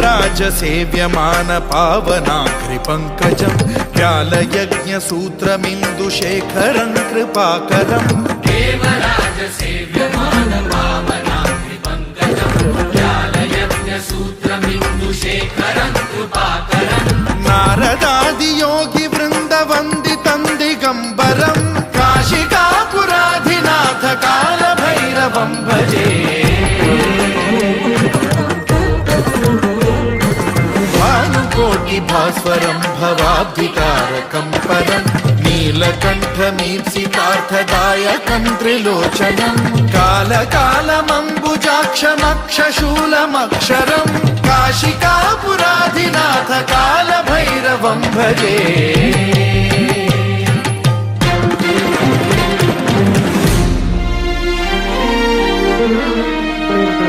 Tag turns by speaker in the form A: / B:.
A: देवराज सेव्यमान पावनाग्रिपङ्कजं व्यालयज्ञसूत्रमिन्दुशेखरं कृपाकरं
B: देवराज सेव्यमान पावनाग्रिपङ्कजं व्यालयज्ञसूत्रमिन्दुशेखरं कृपाकरं
A: नारदादियोगि वृन्दवन्दितं दिगम्बरं काशिकापुराधिनाथ कालभैरवं भजे भास्वरं भवाब्धिकारकं परं नीलकण्ठमीप्सितार्थदायकं त्रिलोचनं कालकालमम्बुजाक्षमक्षशूलमक्षरं काशिकापुराधिनाथ कालभैरवं भजे